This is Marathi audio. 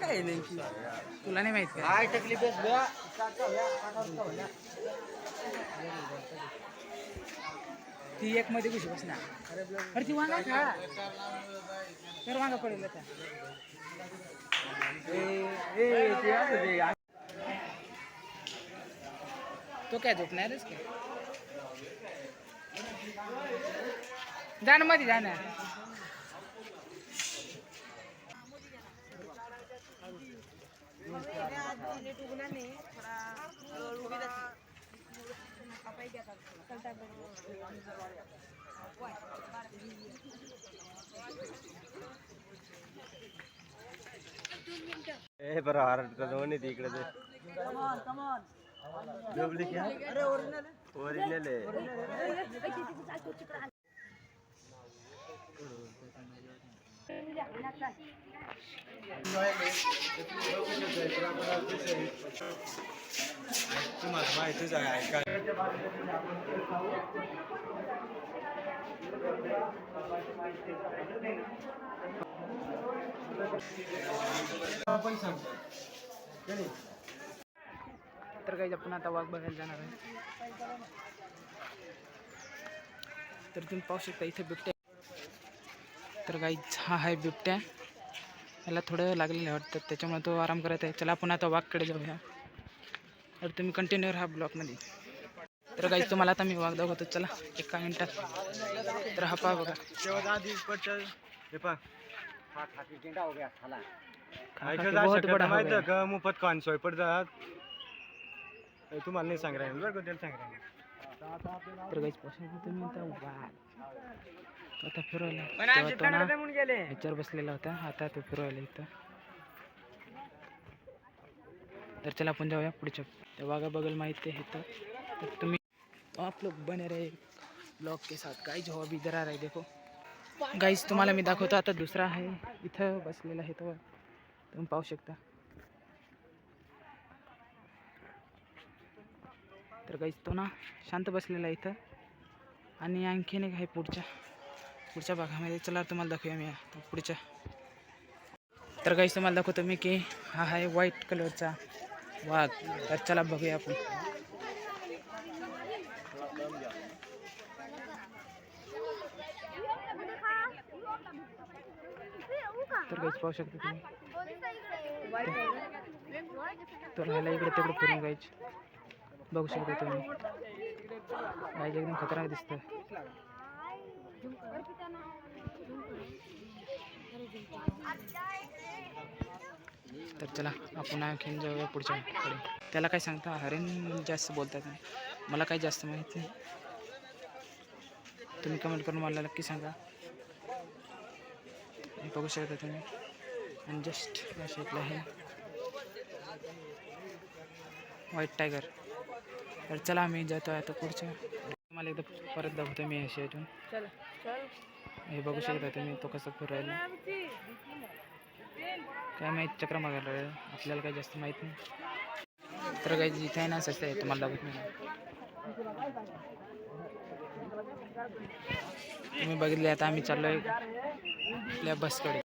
आहे नेमकी तुला नाही माहित का? काय तकलीफ आहे बे? ती एक मध्ये कशी बसणार? अरे ती वांगा खा तर वांगा पडेल आता. तो काय झोपणारच का? जाणं मध्ये जाणं. ए बरं हार्ट दोन आहे इकडे ते अरे ओरिजिनल आहे. तुम्हाला माहितीच आहे ऐका. आपण सांगतो तर काही आपण आता वाघ बघायला जाणार आहे. तर तुम्ही पाहू शकता इथे बिबट्या. तर काही हा आहे बिबट्या. याला थोडं लागलेलं वाटतं त्याच्यामुळे तो आराम करत आहे. चला आपण आता वाघकडे जाऊया. तर तुम्ही कंटिन्यू राहा ब्लॉकमध्ये. तर काही तुम्हाला आता मी वाघ दाखवतो. चला एका मिनिटात. तर हा पहा बघा. बहुत बड़ा माहित आहे का मुफत कान सोय पडतात. तुम्हाला नाही सांग राहील बरं का त्याला सांग राहील. तर काहीच पासून तुम्ही आता वाघ आता फिरवला तेव्हा तो ना ह्याच्यावर बसलेला होता. आता तो फिरवायला इथं. तर चला आपण जाऊया पुढच्या त्या वाघा बगल माहिती आहे इथं. तर तुम्ही आप लोग बने रहे ब्लॉग के साथ. गाइस हो अभी इधर आ रहा है देखो. गाइस तुम्हाला मी दाखवतो आता दुसरा आहे इथं बसलेला आहे तो. तुम्ही पाहू शकता. तर गाइस तो ना शांत बसलेला आहे इथं. आणि आणखीन एक आहे पुढच्या भागामध्ये. चला तुम्हाला दाखवूया मी पुढच्या. तर गाइस तुम्हाला दाखवतो मी की हा आहे व्हाईट कलरचा वाघ. तर चला बघूया आपण. तर गाइस पाहू शकता तुम्ही. तर ह्याला इकडे तिकडे फिरून गाइस बघू शकता तुम्ही. गाइस एकदम खतरनाक दिसतं. तर चला आपण आणखीन जाऊया पुढच्या कडे. त्याला काय सांगता हरिण जास्त बोलतात. मला काही जास्त माहीत नाही. तुम्ही कमेंट करून मला नक्की सांगा. बघू शकता तुम्ही. आणि जस्ट या शेतला आहे व्हाईट टायगर. तर चला आम्ही जातो आता पुढच्या. तुम्हाला एकदा परत दाखवतो मी अशी इथून. हे बघू शकता तुम्ही तो कसं फिरायला. काय माहीत चक्र मागायला आपल्याला काही जास्त माहीत नाही. तर काही जिथे आहे ना सस्ते आहे तुम्हाला दाखवत नाही. तुम्ही बघितले आता आम्ही चाललोय आपल्या बसकडे.